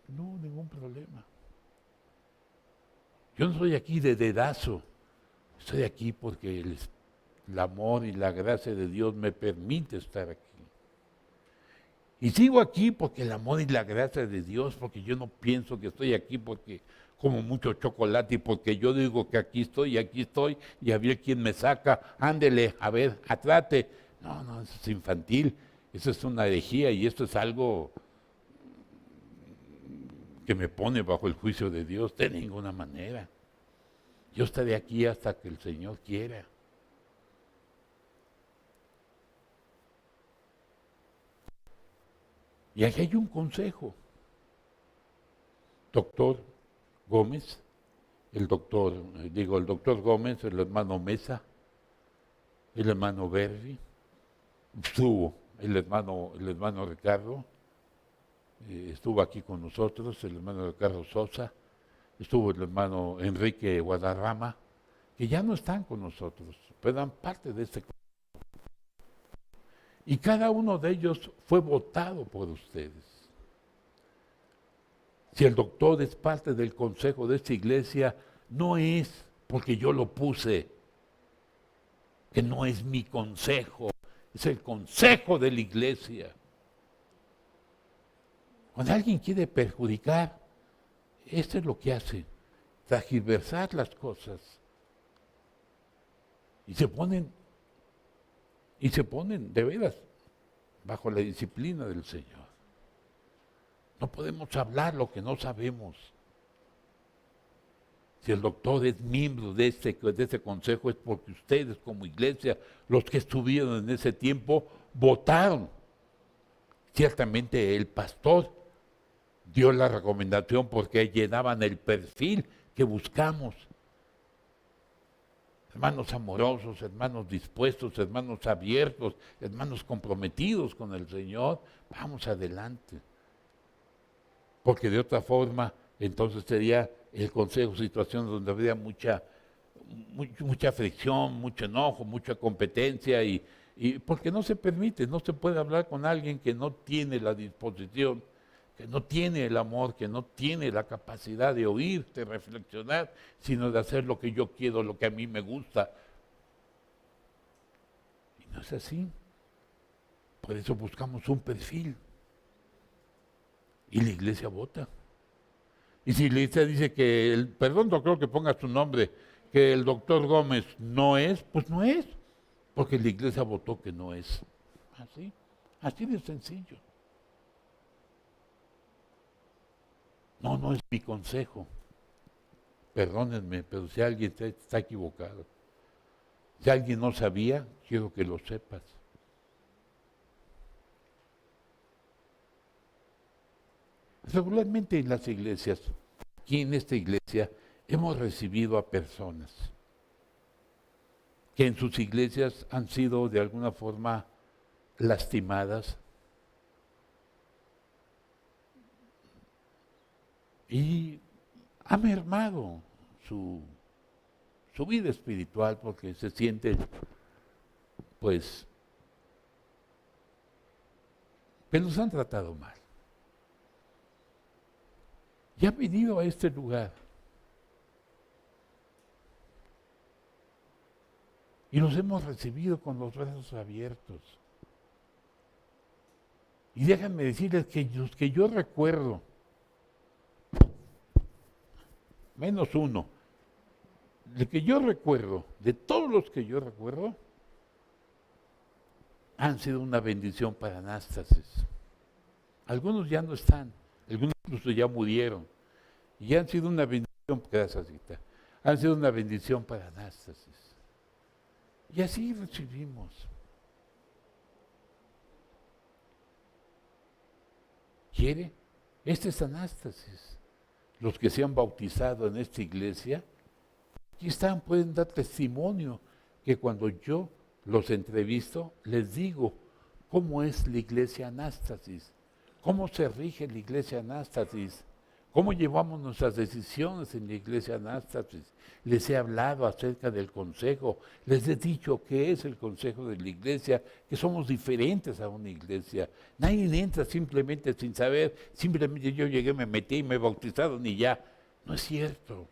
No, ningún problema. Yo no soy aquí de dedazo, estoy aquí porque el amor y la gracia de Dios me permite estar aquí. Y sigo aquí porque el amor y la gracia de Dios, porque yo no pienso que estoy aquí porque como mucho chocolate y porque yo digo que aquí estoy y a ver quién me saca, ándele, a ver, atrate. No, eso es infantil, eso es una herejía y esto es algo que me pone bajo el juicio de Dios de ninguna manera. Yo estaré aquí hasta que el Señor quiera. Y aquí hay un consejo. Doctor Gómez, el doctor Gómez, el hermano Mesa, el hermano Berry, estuvo el hermano Ricardo, estuvo aquí con nosotros, el hermano Carlos Sosa, estuvo el hermano Enrique Guadarrama, que ya no están con nosotros, pero dan parte de este. Y cada uno de ellos fue votado por ustedes. Si el doctor es parte del consejo de esta iglesia, no es porque yo lo puse, que no es mi consejo, es el consejo de la iglesia. Cuando alguien quiere perjudicar, esto es lo que hace, tergiversar las cosas. Y se ponen de veras bajo la disciplina del Señor. No podemos hablar lo que no sabemos. Si el doctor es miembro de este consejo, es porque ustedes como iglesia, los que estuvieron en ese tiempo, votaron. Ciertamente el pastor dio la recomendación porque llenaban el perfil que buscamos. Hermanos amorosos, hermanos dispuestos, hermanos abiertos, hermanos comprometidos con el Señor, vamos adelante. Porque de otra forma, entonces sería el consejo situaciones donde habría mucha fricción, mucho enojo, mucha competencia y porque no se permite, no se puede hablar con alguien que no tiene la disposición, que no tiene el amor, que no tiene la capacidad de oír, de reflexionar, sino de hacer lo que yo quiero, lo que a mí me gusta. Y no es así. Por eso buscamos un perfil. Y la iglesia vota. Y si la iglesia dice que, perdón doctor que ponga su nombre, que el doctor Gómez no es, pues no es, porque la iglesia votó que no es. Así de sencillo. No es mi consejo. Perdónenme, pero si alguien está equivocado, si alguien no sabía, quiero que lo sepas. Regularmente en las iglesias, aquí en esta iglesia, hemos recibido a personas que en sus iglesias han sido de alguna forma lastimadas y ha mermado su vida espiritual porque se sienten, pues, que los han tratado mal. Y han venido a este lugar. Y los hemos recibido con los brazos abiertos. Y déjenme decirles que los que yo recuerdo, menos uno, de que yo recuerdo, de todos los que yo recuerdo, han sido una bendición para Anástasis. Algunos ya no están, algunos incluso ya murieron. Y han sido una bendición, gracias Rita, han sido una bendición para Anástasis. Y así recibimos. ¿Quiere? Este es Anástasis. Los que se han bautizado en esta iglesia, aquí están, pueden dar testimonio que cuando yo los entrevisto, les digo cómo es la iglesia Anástasis, cómo se rige la iglesia Anástasis, cómo llevamos nuestras decisiones en la iglesia Anástasis. Les he hablado acerca del consejo, les he dicho qué es el consejo de la iglesia, que somos diferentes a una iglesia. Nadie entra simplemente sin saber, simplemente yo llegué, me metí y me bautizaron y ya. No es cierto.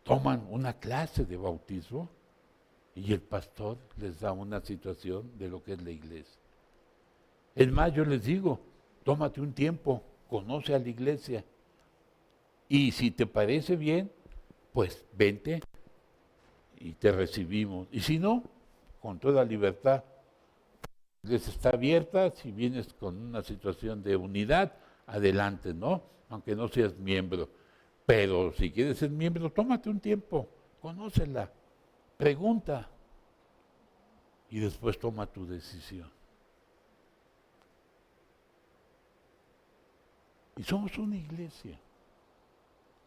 Toman una clase de bautismo y el pastor les da una situación de lo que es la iglesia. Es más, yo les digo, tómate un tiempo, conoce a la iglesia y si te parece bien, pues vente y te recibimos. Y si no, con toda libertad, la iglesia está abierta, si vienes con una situación de unidad, adelante, ¿no? Aunque no seas miembro. Pero si quieres ser miembro, tómate un tiempo, conócela, pregunta y después toma tu decisión. Y somos una iglesia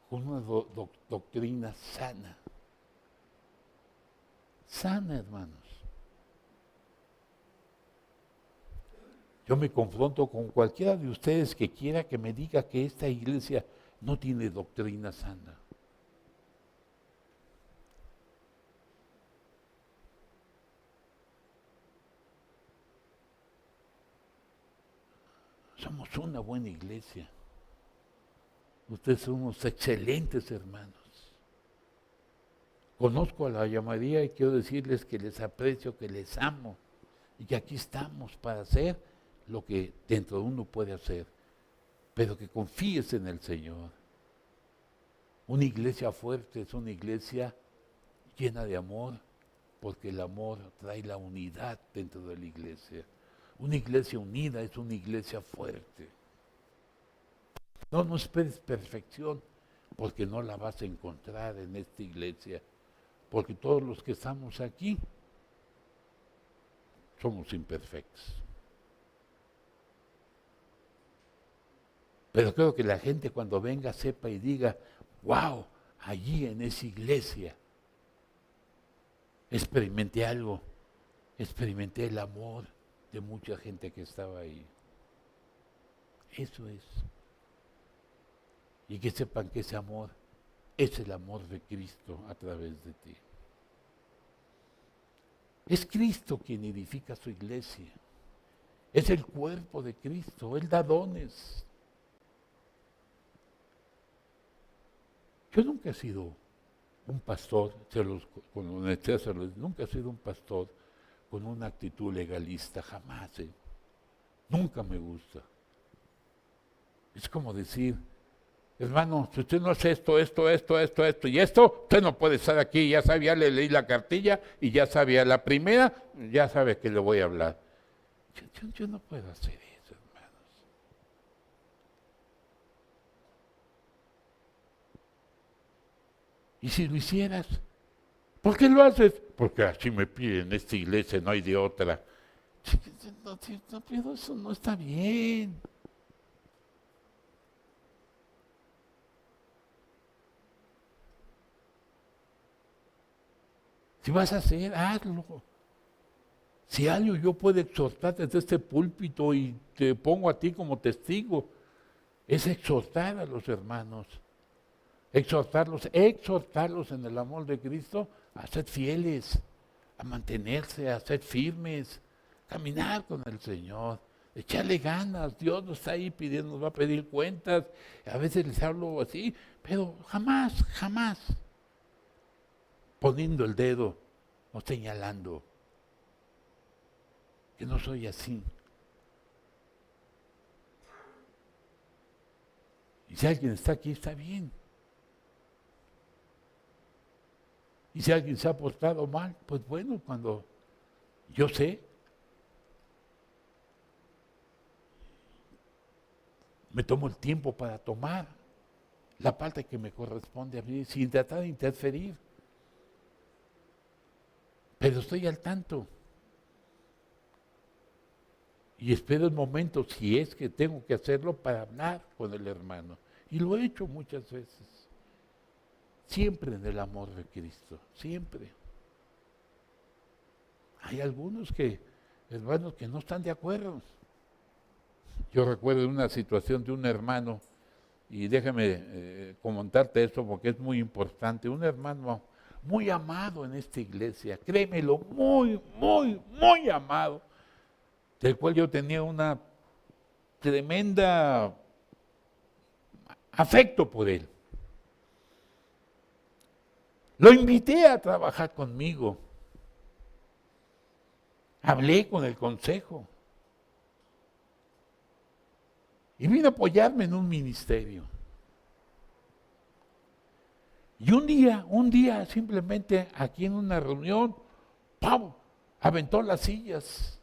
con una doctrina sana. Sana, hermanos. Yo me confronto con cualquiera de ustedes que quiera que me diga que esta iglesia no tiene doctrina sana. Somos una buena iglesia. Ustedes son unos excelentes hermanos. Conozco a la llamaría y quiero decirles que les aprecio, que les amo y que aquí estamos para hacer lo que dentro de uno puede hacer, pero que confíes en el Señor. Una iglesia fuerte es una iglesia llena de amor, porque el amor trae la unidad dentro de la iglesia. Una iglesia unida es una iglesia fuerte. No esperes perfección, porque no la vas a encontrar en esta iglesia, porque todos los que estamos aquí somos imperfectos. Pero creo que la gente cuando venga sepa y diga, wow, allí en esa iglesia experimenté algo, experimenté el amor de mucha gente que estaba ahí. Eso es. Y que sepan que ese amor es el amor de Cristo a través de ti. Es Cristo quien edifica su iglesia. Es el cuerpo de Cristo, Él da dones. Yo nunca he sido un pastor, con honestidad nunca he sido un pastor con una actitud legalista, jamás. Nunca me gusta. Es como decir, hermano, si usted no hace esto, y esto, usted no puede estar aquí. Ya sabía, le leí la cartilla y ya sabía la primera, ya sabe que le voy a hablar. Yo no puedo hacer eso, hermanos. Y si lo hicieras, ¿por qué lo haces? Porque así me piden, en esta iglesia no hay de otra. No, pero eso no está bien. Si vas a hacer, hazlo. Si algo yo puedo exhortar desde este púlpito y te pongo a ti como testigo, es exhortar a los hermanos, exhortarlos en el amor de Cristo a ser fieles, a mantenerse, a ser firmes, caminar con el Señor, echarle ganas. Dios nos está ahí pidiendo, nos va a pedir cuentas. A veces les hablo así, pero jamás poniendo el dedo o señalando que no soy así. Y si alguien está aquí, está bien. Y si alguien se ha portado mal, pues bueno, cuando yo sé, me tomo el tiempo para tomar la parte que me corresponde a mí, sin tratar de interferir. Pero estoy al tanto. Y espero el momento, si es que tengo que hacerlo, para hablar con el hermano. Y lo he hecho muchas veces. Siempre en el amor de Cristo, siempre. Hay algunos hermanos que no están de acuerdo. Yo recuerdo una situación de un hermano, y déjame comentarte esto porque es muy importante, un hermano muy amado en esta iglesia, créemelo, muy amado, del cual yo tenía una tremenda afecto por él. Lo invité a trabajar conmigo. Hablé con el consejo. Y vino a apoyarme en un ministerio. Y un día simplemente aquí en una reunión, ¡pam!, aventó las sillas.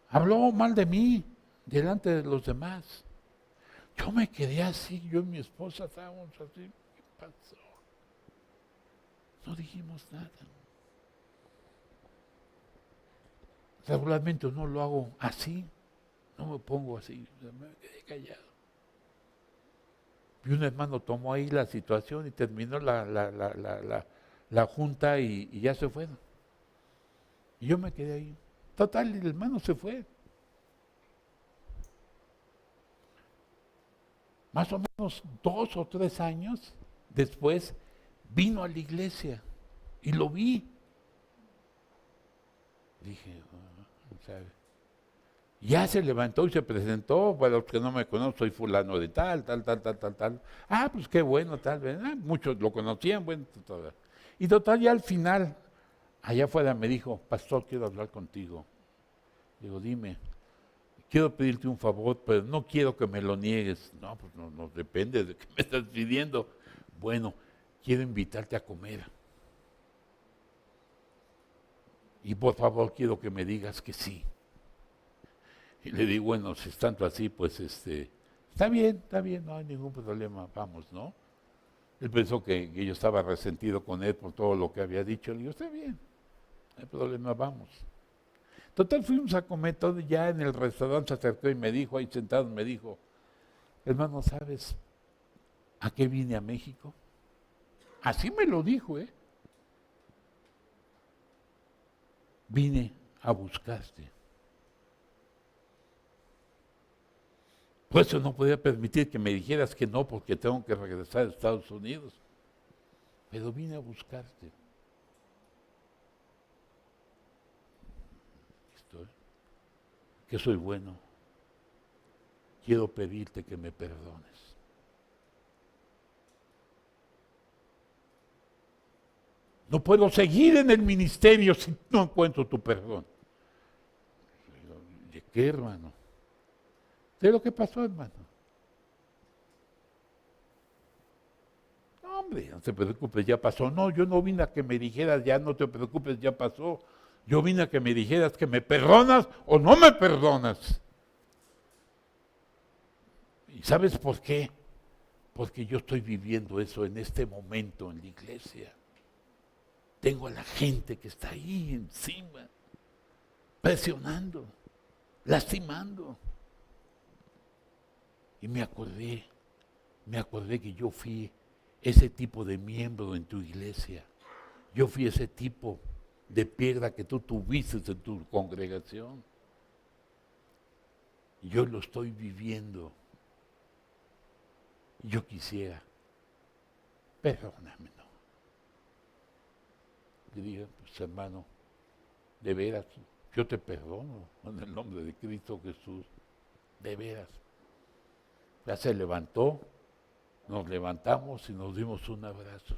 Habló mal de mí delante de los demás. Yo me quedé así, yo y mi esposa estábamos así. ¿Qué pasó? No dijimos nada. Regularmente no lo hago así, no me pongo así, me quedé callado. Y un hermano tomó ahí la situación y terminó la junta y ya se fueron. Y yo me quedé ahí. Total, el hermano se fue. Más o menos 2 o 3 años después vino a la iglesia y lo vi. Dije, ¿sabe? Ya se levantó y se presentó. Para los que no me conocen, soy fulano de tal. Ah, pues qué bueno, tal vez. Muchos lo conocían, bueno, todo. Y total, ya al final, allá afuera me dijo, pastor, quiero hablar contigo. Digo, dime, quiero pedirte un favor, pero no quiero que me lo niegues. No, pues no depende de qué me estás pidiendo. Bueno, quiero invitarte a comer. Y por favor, quiero que me digas que sí. Y le digo, bueno, si es tanto así, pues está bien, no hay ningún problema, vamos, ¿no? Él pensó que yo estaba resentido con él por todo lo que había dicho. Le digo, está bien, no hay problema, vamos. Total, fuimos a comer todo, ya en el restaurante se acercó y me dijo, ahí sentado, me dijo, hermano, ¿sabes a qué vine a México? Así me lo dijo, ¿eh? Vine a buscarte. Por eso no podía permitir que me dijeras que no, porque tengo que regresar a Estados Unidos. Pero vine a buscarte. Estoy. Que soy bueno. Quiero pedirte que me perdones. No puedo seguir en el ministerio si no encuentro tu perdón. ¿De qué, hermano? ¿De lo que pasó, hermano? No, hombre, no te preocupes, ya pasó. No, yo no vine a que me dijeras, ya no te preocupes, ya pasó. Yo vine a que me dijeras que me perdonas o no me perdonas. ¿Y sabes por qué? Porque yo estoy viviendo eso en este momento en la iglesia. Tengo a la gente que está ahí encima, presionando, lastimando. Y me acordé que yo fui ese tipo de miembro en tu iglesia. Yo fui ese tipo de piedra que tú tuviste en tu congregación. Y yo lo estoy viviendo. Y yo quisiera, perdóname, ¿no? Le dije, pues hermano, de veras, yo te perdono en el nombre de Cristo Jesús, de veras. Ya se levantó, nos levantamos y nos dimos un abrazo.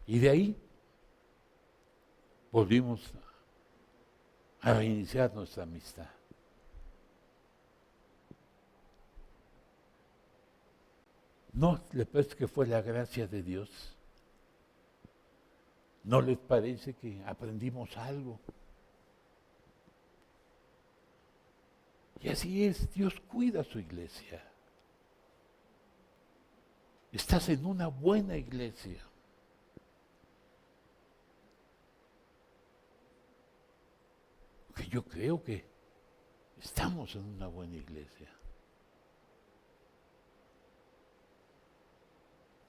Y de ahí volvimos a reiniciar nuestra amistad. ¿No les parece que fue la gracia de Dios? ¿No les parece que aprendimos algo? Y así es, Dios cuida a su iglesia. Estás en una buena iglesia. Que yo creo que estamos en una buena iglesia.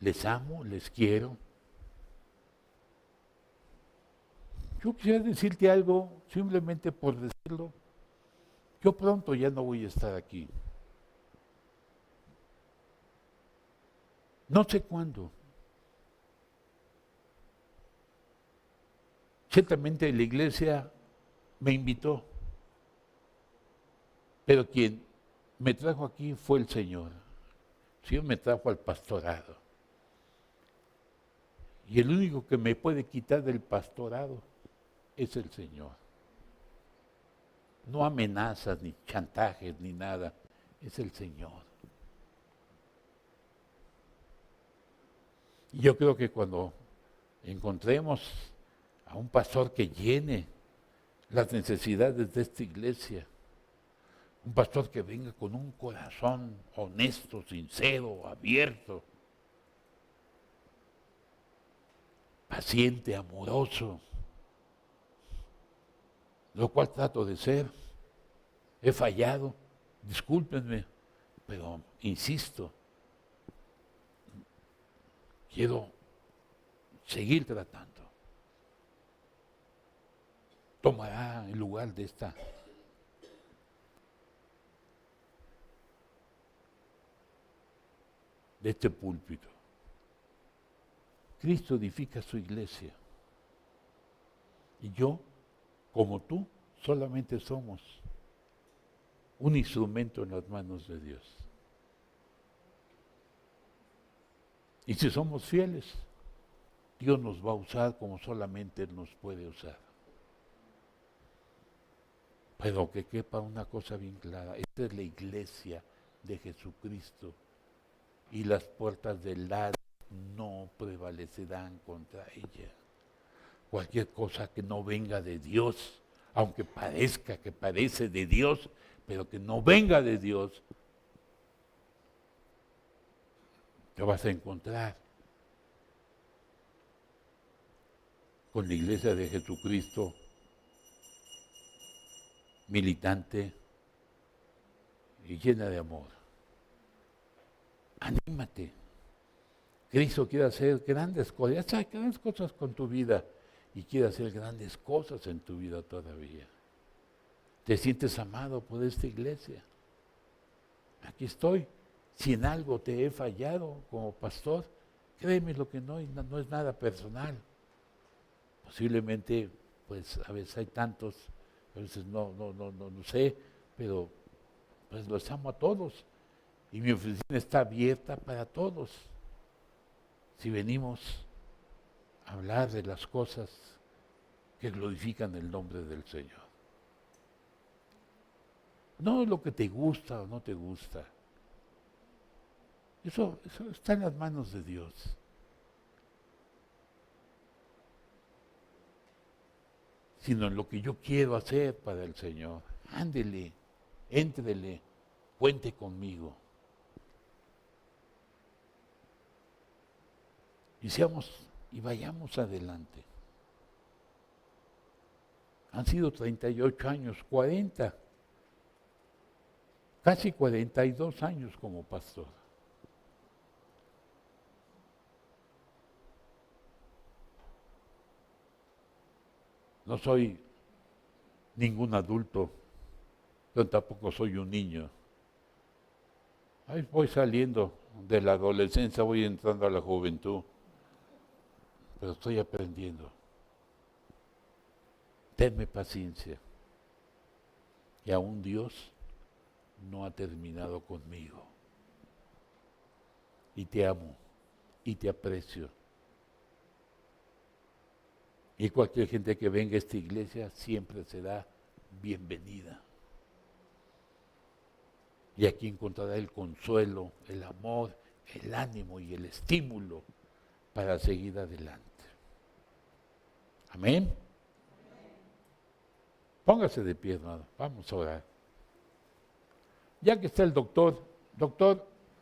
Les amo, les quiero. Yo quisiera decirte algo, simplemente por decirlo. Yo pronto ya no voy a estar aquí. No sé cuándo. Ciertamente la iglesia me invitó, pero quien me trajo aquí fue el Señor. El Señor me trajo al pastorado. Y el único que me puede quitar del pastorado es el Señor. No amenazas, ni chantajes, ni nada. Es el Señor. Y yo creo que cuando encontremos a un pastor que llene las necesidades de esta iglesia, un pastor que venga con un corazón honesto, sincero, abierto, paciente, amoroso, lo cual trato de ser. He fallado, discúlpenme, pero insisto, quiero seguir tratando. tomará el lugar de este púlpito. Cristo edifica su iglesia. Y yo, como tú, solamente somos un instrumento en las manos de Dios. Y si somos fieles, Dios nos va a usar como solamente Él nos puede usar. Pero que quepa una cosa bien clara, esta es la iglesia de Jesucristo y las puertas del Hades no prevalecerán contra ella. Cualquier cosa que no venga de Dios, aunque parezca que parece de Dios, pero que no venga de Dios, te vas a encontrar con la iglesia de Jesucristo militante y llena de amor. Anímate. Cristo quiere hacer grandes cosas, grandes cosas con tu vida y quiere hacer grandes cosas en tu vida todavía. ¿Te sientes amado por esta iglesia? Aquí estoy. Si en algo te he fallado como pastor, créeme lo que no es nada personal. Posiblemente, pues a veces hay tantos, a veces no sé, pero pues los amo a todos. Y mi oficina está abierta para todos. Si venimos a hablar de las cosas que glorifican el nombre del Señor. No lo que te gusta o no te gusta. Eso está en las manos de Dios. Sino en lo que yo quiero hacer para el Señor. Ándele, éntrele, cuente conmigo. Y vayamos adelante. Han sido 38 años, 40, casi 42 años como pastor. No soy ningún adulto, pero tampoco soy un niño. Ahí voy saliendo de la adolescencia, voy entrando a la juventud, pero estoy aprendiendo. Tenme paciencia, que aún Dios no ha terminado conmigo. Y te amo, y te aprecio. Y cualquier gente que venga a esta iglesia siempre será bienvenida. Y aquí encontrará el consuelo, el amor, el ánimo y el estímulo para seguir adelante. Amén. Póngase de pie, hermano. Vamos a orar. Ya que está el doctor,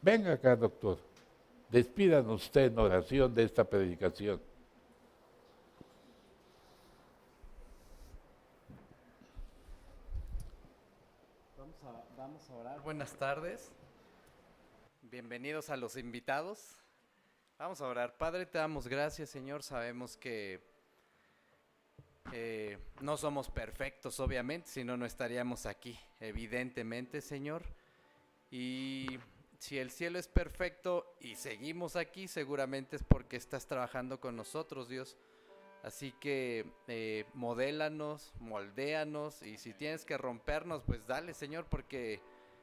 venga acá, doctor. Despídanos usted en oración de esta predicación. Vamos a orar. Buenas tardes. Bienvenidos a los invitados. Vamos a orar. Padre, te damos gracias, Señor. Sabemos que no somos perfectos, obviamente, si no, no estaríamos aquí, evidentemente, Señor. Y si el cielo es perfecto y seguimos aquí, seguramente es porque estás trabajando con nosotros, Dios. Así que modélanos, moldéanos, y si tienes que rompernos, pues dale, Señor, porque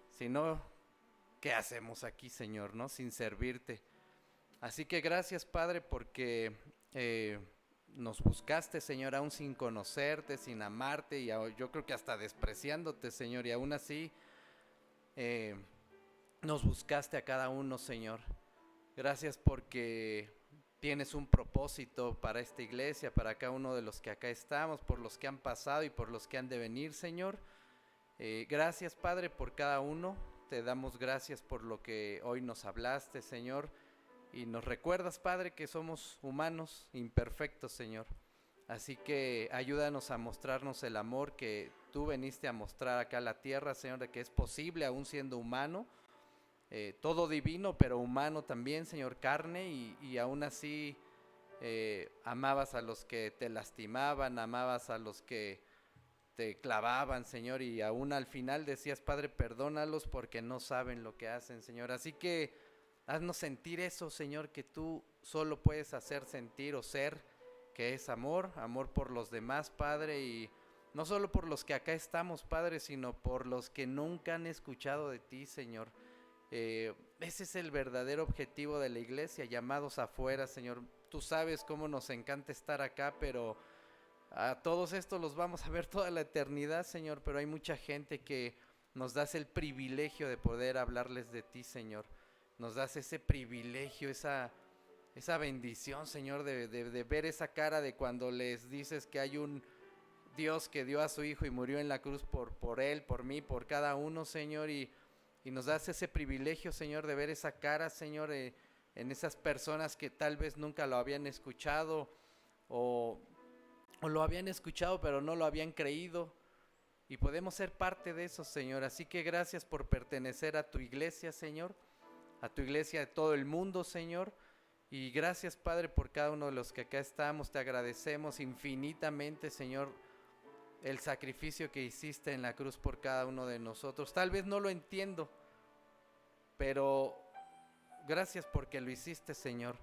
si no, ¿qué hacemos aquí, Señor, no? Sin servirte. Así que gracias, Padre, porque nos buscaste, Señor, aún sin conocerte, sin amarte, y yo creo que hasta despreciándote, Señor, y aún así nos buscaste a cada uno, Señor. Gracias porque tienes un propósito para esta iglesia, para cada uno de los que acá estamos, por los que han pasado y por los que han de venir, Señor. Gracias, Padre, por cada uno. Te damos gracias por lo que hoy nos hablaste, Señor. Y nos recuerdas, Padre, que somos humanos, imperfectos, Señor. Así que ayúdanos a mostrarnos el amor que tú veniste a mostrar acá a la tierra, Señor, de que es posible, aún siendo humano, todo divino, pero humano también, Señor, carne, y aún así amabas a los que te lastimaban, amabas a los que te clavaban, Señor, y aún al final decías, Padre, perdónalos porque no saben lo que hacen, Señor. Así que haznos sentir eso, Señor, que tú solo puedes hacer sentir o ser, que es amor, amor por los demás, Padre, y no solo por los que acá estamos, Padre, sino por los que nunca han escuchado de ti, Señor. Ese es el verdadero objetivo de la iglesia, llamados afuera, Señor. Tú sabes cómo nos encanta estar acá, pero a todos estos los vamos a ver toda la eternidad, Señor, pero hay mucha gente que nos das el privilegio de poder hablarles de ti, Señor. Nos das ese privilegio, esa bendición, Señor, de ver esa cara de cuando les dices que hay un Dios que dio a su Hijo y murió en la cruz por él, por mí, por cada uno, Señor, y nos das ese privilegio, Señor, de ver esa cara, Señor, en esas personas que tal vez nunca lo habían escuchado o lo habían escuchado pero no lo habían creído, y podemos ser parte de eso, Señor. Así que gracias por pertenecer a tu iglesia, Señor, a tu iglesia de todo el mundo, Señor, y gracias, Padre, por cada uno de los que acá estamos. Te agradecemos infinitamente, Señor, el sacrificio que hiciste en la cruz por cada uno de nosotros. Tal vez no lo entiendo, pero gracias porque lo hiciste, Señor,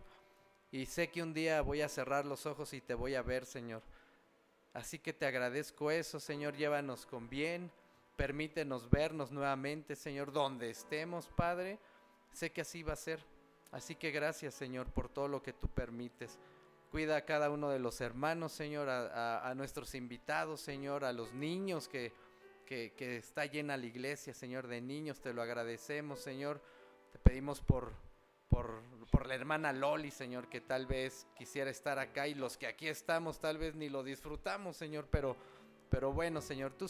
y sé que un día voy a cerrar los ojos y te voy a ver, Señor. Así que te agradezco eso, Señor. Llévanos con bien, permítenos vernos nuevamente, Señor, donde estemos, Padre. Sé que así va a ser. Así que gracias, Señor, por todo lo que tú permites. Cuida a cada uno de los hermanos, Señor, a nuestros invitados, Señor, a los niños que está llena la iglesia, Señor, de niños. Te lo agradecemos, Señor. Te pedimos por la hermana Loli, Señor, que tal vez quisiera estar acá, y los que aquí estamos tal vez ni lo disfrutamos, Señor, pero bueno, Señor, tú